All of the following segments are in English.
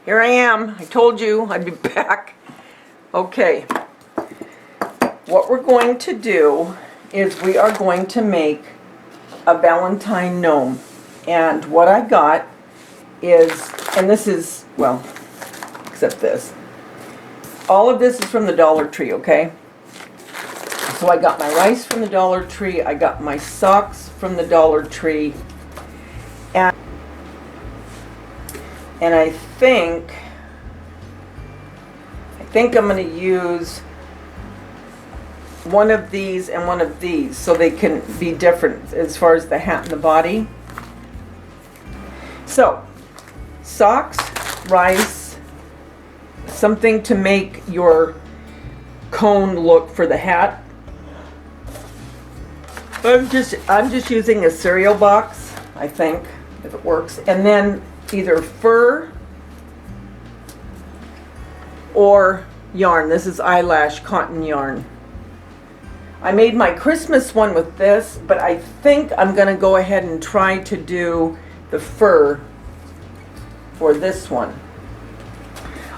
Here I am. I told you I'd be back. Okay. What we're going to do is we are going to make a Valentine gnome. And what I got is, and this is, well, except this. All of this is from the Dollar Tree, okay? So I got my rice from the Dollar Tree. I got my socks from the Dollar Tree. And I think I'm going to use one of these and one of these so they can be different as far as the hat and the body. So, socks, rice, something to make your cone look for the hat. I'm just using a cereal box, I think, if it works. And then either fur or yarn. This is eyelash cotton yarn. I made my Christmas one with this, but I think I'm going to go ahead and try to do the fur for this one.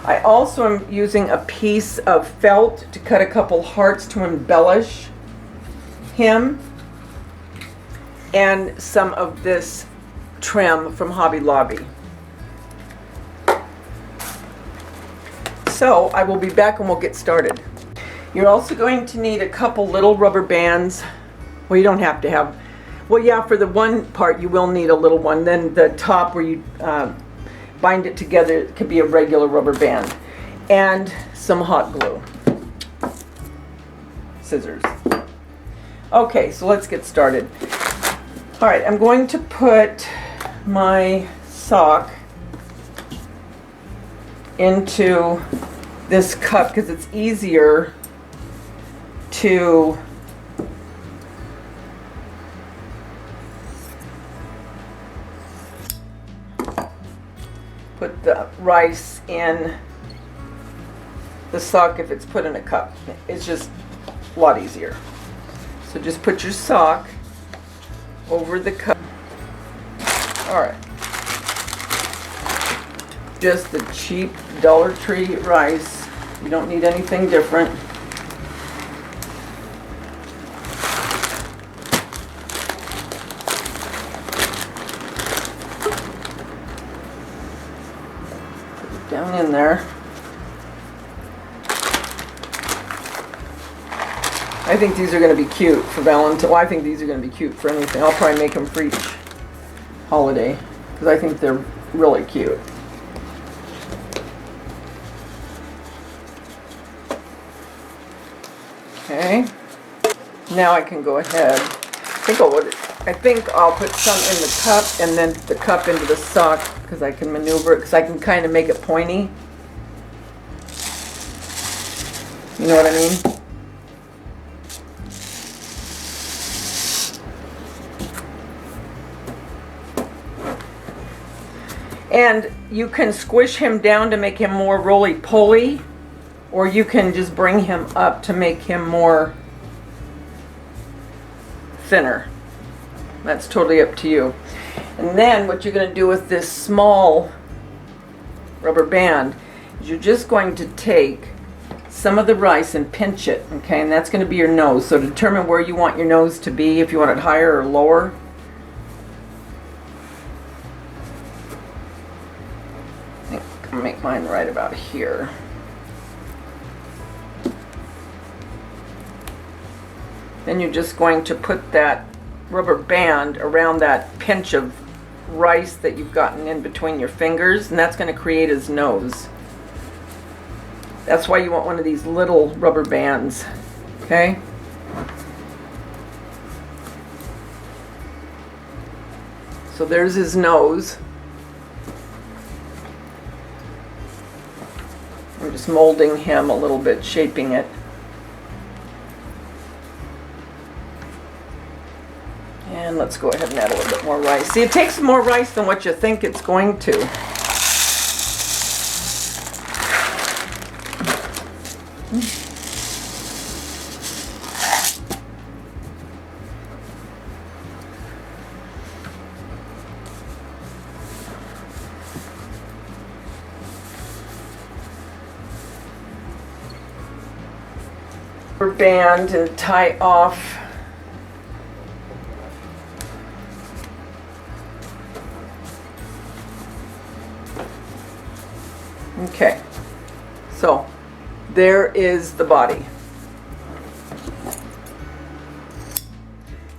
I also am using a piece of felt to cut a couple hearts to embellish him, and some of this trim from Hobby Lobby. So I will be back and we'll get started. You're also going to need a couple little rubber bands. Well, you don't have to have, well, yeah, for the one part you will need a little one. Then the top where you bind it together, it could be a regular rubber band. And some hot glue. Scissors. Okay, so let's get started. All right, I'm going to put my sock into this cup because it's easier to put the rice in the sock if it's put in a cup. It's just a lot easier. So just put your sock over the cup. All right. Just the cheap Dollar Tree rice. You don't need anything different. Put it down in there. I think these are going to be cute for Valentine. Well, I think these are going to be cute for anything. I'll probably make them for each holiday because I think they're really cute. Okay, now I can go ahead. I think I'll put some in the cup and then the cup into the sock because I can maneuver it, because I can kind of make it pointy. You know what I mean? And you can squish him down to make him more roly-poly, or you can just bring him up to make him more thinner. That's totally up to you. And then what you're going to do with this small rubber band is you're just going to take some of the rice and pinch it, okay? And that's going to be your nose. So determine where you want your nose to be, if you want it higher or lower. I think I'll make mine right about here. Then you're just going to put that rubber band around that pinch of rice that you've gotten in between your fingers, and that's going to create his nose. That's why you want one of these little rubber bands, okay? So there's his nose. I'm just molding him a little bit, shaping it. And let's go ahead and add a little bit more rice. See, it takes more rice than what you think it's going to. rubber band and tie off okay, so there is the body.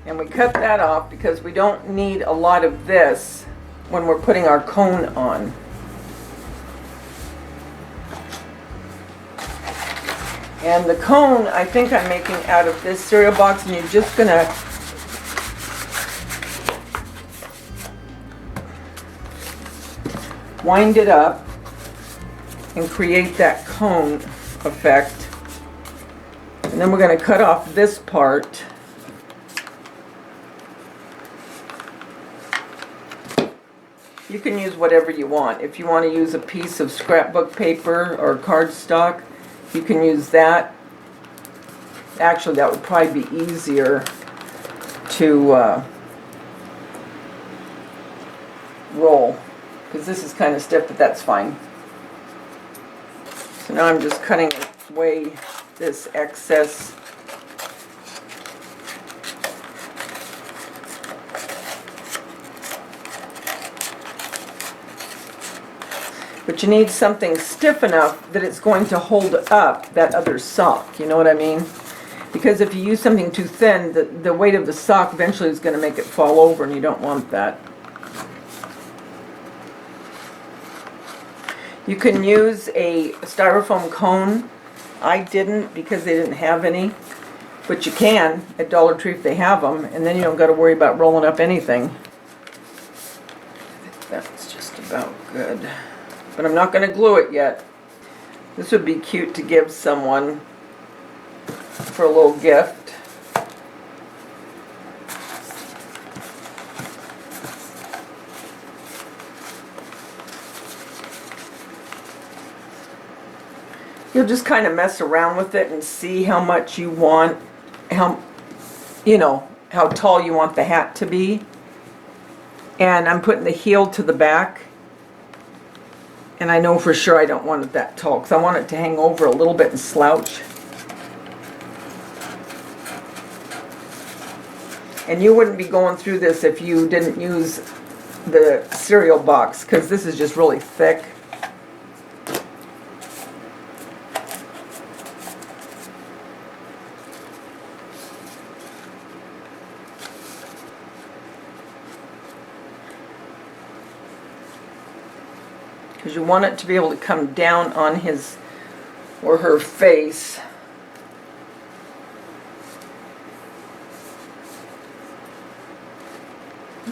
And we cut that off because we don't need a lot of this when we're putting our cone on. And the cone, I think I'm making out of this cereal box, and you're just gonna wind it up and create that cone effect. And then we're gonna cut off this part. You can use whatever you want. If you want to use a piece of scrapbook paper or cardstock, you can use that. Actually, that would probably be easier to roll, because this is kind of stiff, but that's fine. So now I'm just cutting away this excess. But you need something stiff enough that it's going to hold up that other sock, you know what I mean? Because if you use something too thin, the weight of the sock eventually is going to make it fall over, and you don't want that. You can use a styrofoam cone. I didn't because they didn't have any, but you can at Dollar Tree if they have them, and then you don't got to worry about rolling up anything. I think that's just about good. But I'm not going to glue it yet. This would be cute to give someone for a little gift. You'll just kind of mess around with it and see how much you want, how tall you want the hat to be. And I'm putting the heel to the back. And I know for sure I don't want it that tall, because I want it to hang over a little bit and slouch. And you wouldn't be going through this if you didn't use the cereal box, because this is just really thick. Because you want it to be able to come down on his or her face.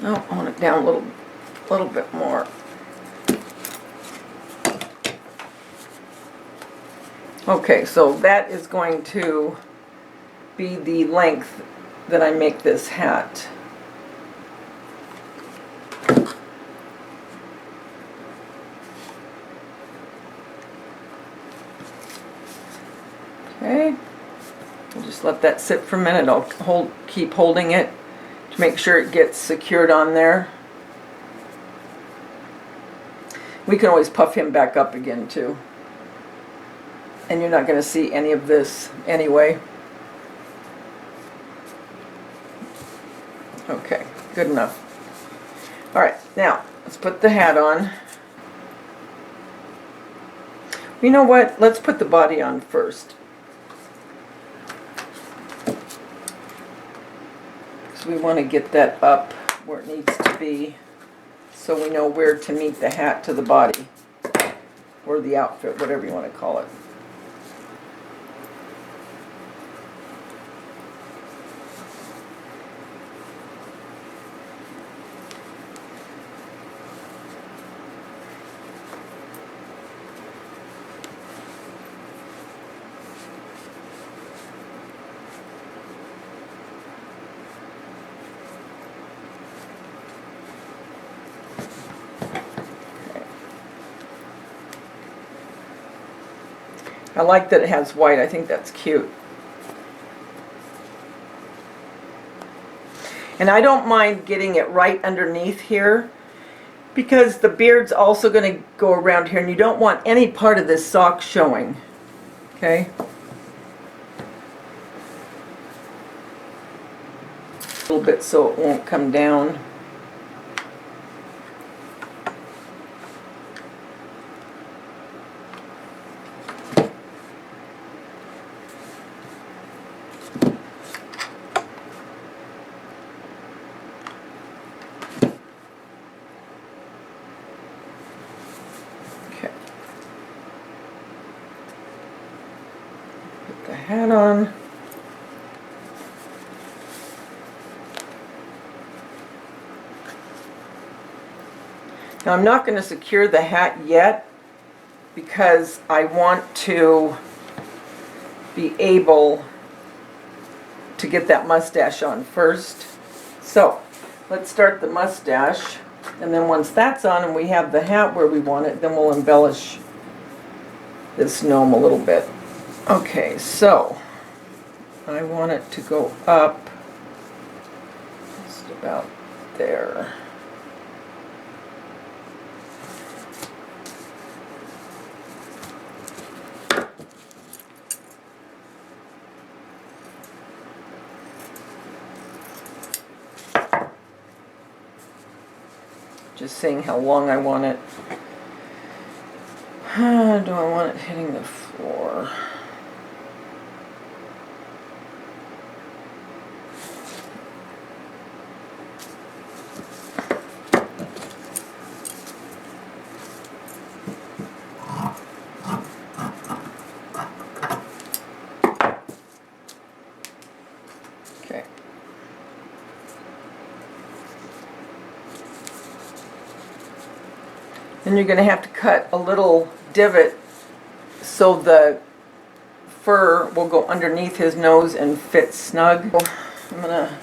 Oh, I want it down a little bit more. Okay, so that is going to be the length that I make this hat. Okay, we'll just let that sit for a minute. I'll keep holding it to make sure it gets secured on there. We can always puff him back up again too. And you're not going to see any of this anyway. Okay, good enough. Alright, now let's put the hat on. You know what? Let's put the body on first. We want to get that up where it needs to be so we know where to meet the hat to the body, or the outfit, whatever you want to call it. I like that it has white. I think that's cute. And I don't mind getting it right underneath here, because the beard's also going to go around here, and you don't want any part of this sock showing. Okay? a little bit so it won't come down. Put the hat on. Now I'm not going to secure the hat yet because I want to be able to get that mustache on first. So let's start the mustache, and then once that's on and we have the hat where we want it, then we'll embellish this gnome a little bit. Okay, so I want it to go up just about there. Just seeing how long I want it. Do I want it hitting the floor? Okay. Then you're going to have to cut a little divot so the fur will go underneath his nose and fit snug. I'm going to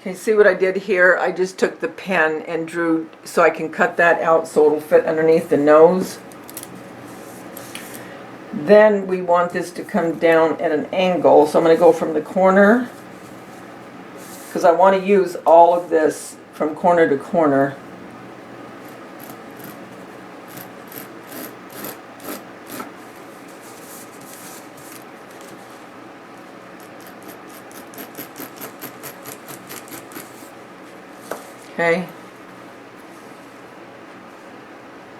Okay, see what I did here? I just took the pen and drew so I can cut that out so it'll fit underneath the nose. Then we want this to come down at an angle, so I'm going to go from the corner because I want to use all of this from corner to corner. Okay,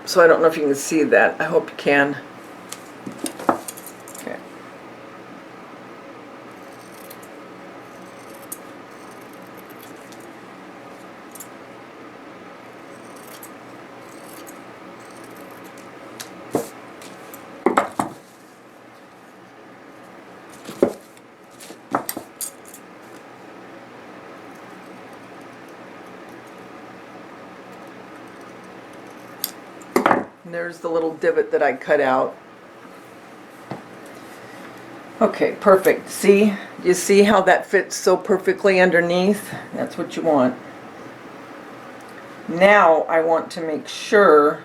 so I don't know if you can see that. I hope you can. Okay. And there's the little divot that I cut out. Okay, perfect. See? You see how that fits so perfectly underneath? That's what you want. Now I want to make sure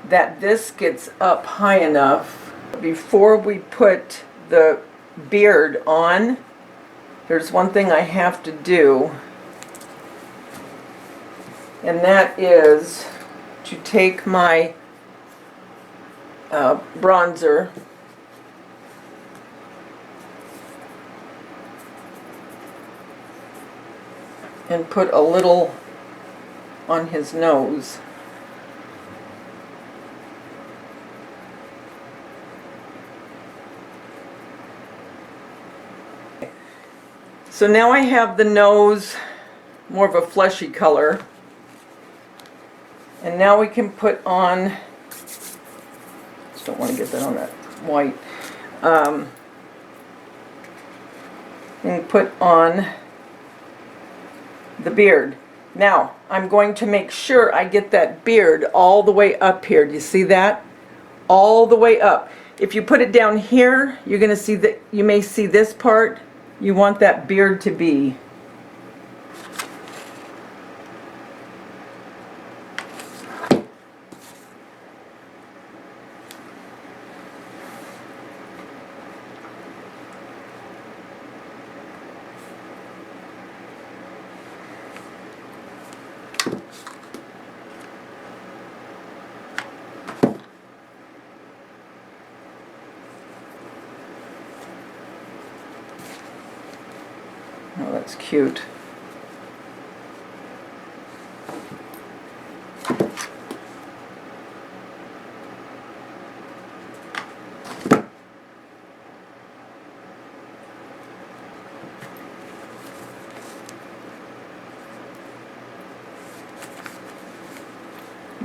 that this gets up high enough. Before we put the beard on, there's one thing I have to do, and that is to take my bronzer and put a little on his nose. So now I have the nose more of a fleshy color, and now we can put on, just don't want to get that on that white, and put on the beard. Now I'm going to make sure I get that beard all the way up here. Do you see that? All the way up. If you put it down here, you're going to see that, you may see this part. You want that beard to be. Oh, that's cute.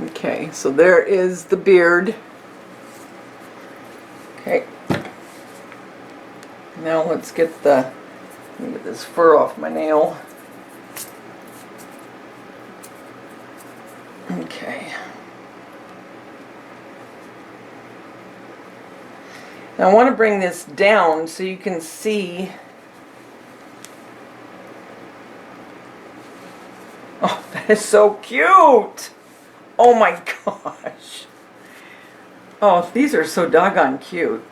Okay, so there is the beard. Okay. Now let's get this fur off my nail. Okay. Now I want to bring this down so you can see. Oh, that is so cute! Oh my gosh. Oh, these are so doggone cute.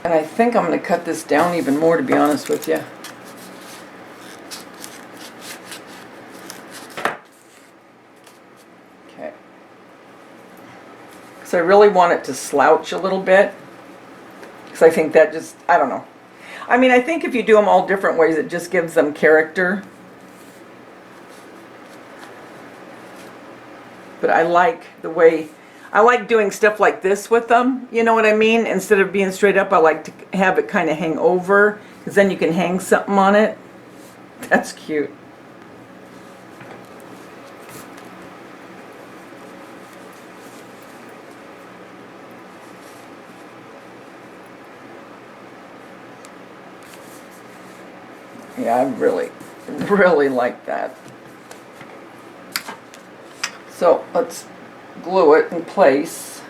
And I think I'm going to cut this down even more, to be honest with you. Okay. Because I really want it to slouch a little bit. Because I think that just, I don't know. I mean, I think if you do them all different ways, it just gives them character. But I like the way, I like doing stuff like this with them, you know what I mean? Instead of being straight up, I like to have it kind of hang over, because then you can hang something on it. That's cute. Yeah, I really, really like that. So let's glue it in place.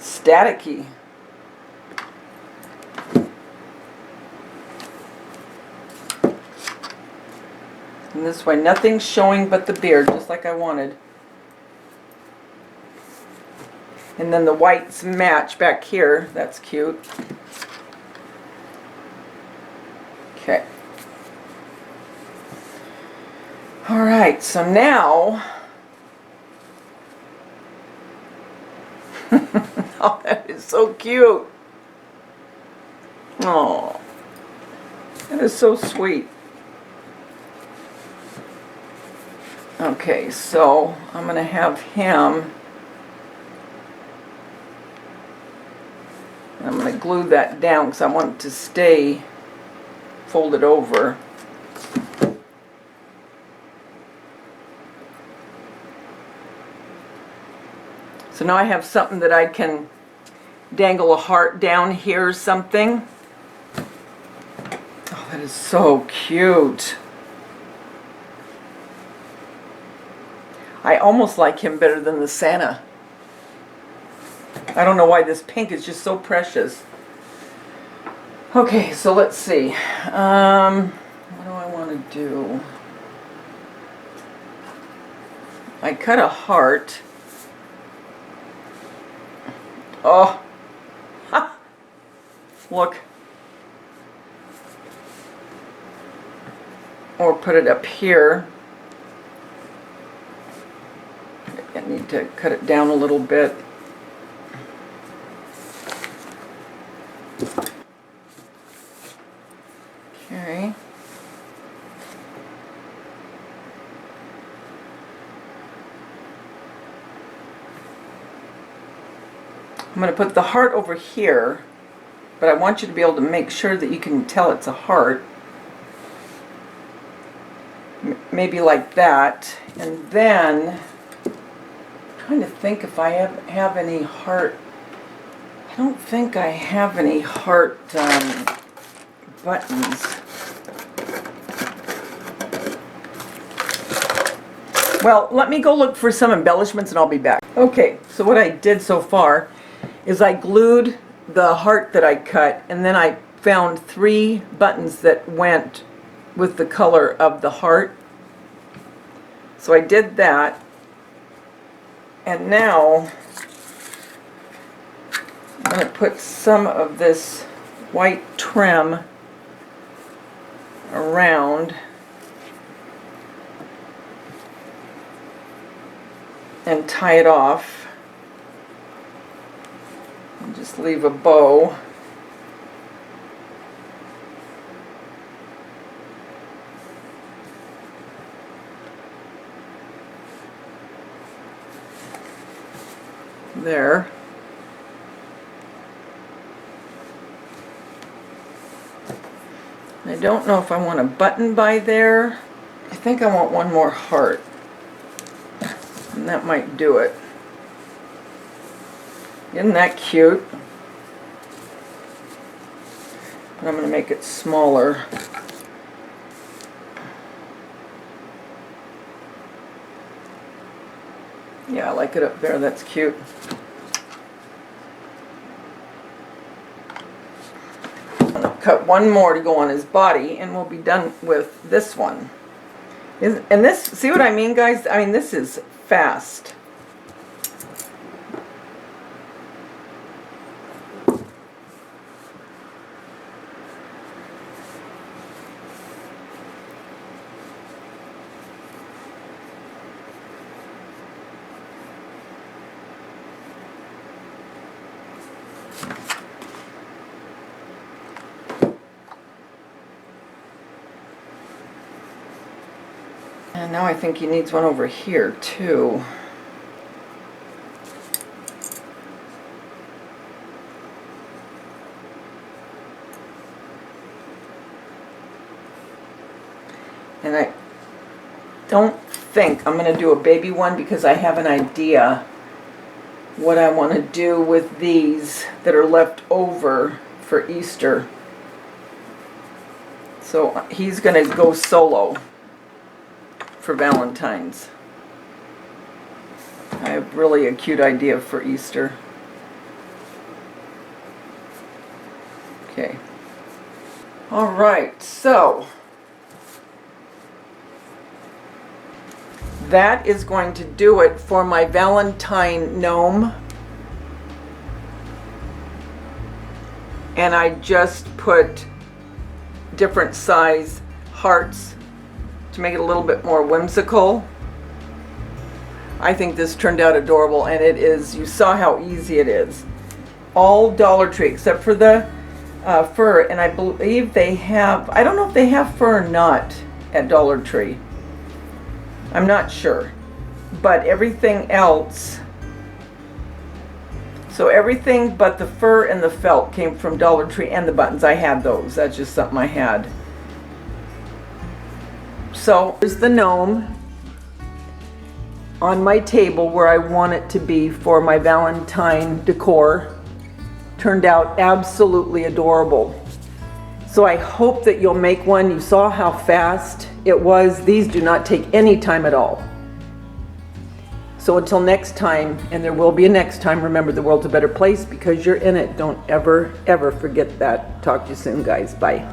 Staticky. And this way nothing's showing but the beard, just like I wanted. And then the whites match back here. That's cute. Okay. Alright, so now... Oh, that is so cute. Oh, that is so sweet. Okay, so I'm going to have him... I'm going to glue that down because I want it to stay folded over. So now I have something that I can dangle a heart down here or something. Oh, that is so cute. I almost like him better than the Santa. I don't know why this pink is just so precious. Okay, so let's see. What do I want to do? I cut a heart. Oh, ha. Look. Or put it up here. I need to cut it down a little bit. Okay. I'm going to put the heart over here, but I want you to be able to make sure that you can tell it's a heart. Maybe like that. And then, I'm trying to think if I have any heart. I don't think I have any heart buttons. Well, let me go look for some embellishments and I'll be back. Okay, so what I did so far is I glued the heart that I cut, and then I found 3 buttons that went with the color of the heart. So I did that, and now I'm going to put some of this white trim and tie it off. And just leave a bow. There. I don't know if I want a button by there. I think I want one more heart. And that might do it. Isn't that cute? But I'm going to make it smaller. Yeah, I like it up there. That's cute. I'm going to cut one more to go on his body, and we'll be done with this one. And this, see what I mean, guys? I mean, this is fast. And now I think he needs one over here too. And I don't think I'm going to do a baby one because I have an idea what I want to do with these that are left over for Easter. So he's going to go solo for Valentine's. I have really a cute idea for Easter. Okay. All right, so that is going to do it for my Valentine gnome. And I just put different size hearts to make it a little bit more whimsical. I think this turned out adorable, and it is. You saw how easy it is. All Dollar Tree except for the fur, and I believe they have, I don't know if they have fur or not at Dollar Tree. I'm not sure. But everything else, so everything but the fur and the felt came from Dollar Tree, and the buttons. I had those. That's just something I had. So here's the gnome on my table where I want it to be for my Valentine decor. Turned out absolutely adorable. So I hope that you'll make one. You saw how fast it was. These do not take any time at all. So until next time, and there will be a next time, remember the world's a better place because you're in it. Don't ever, ever forget that. Talk to you soon, guys. Bye.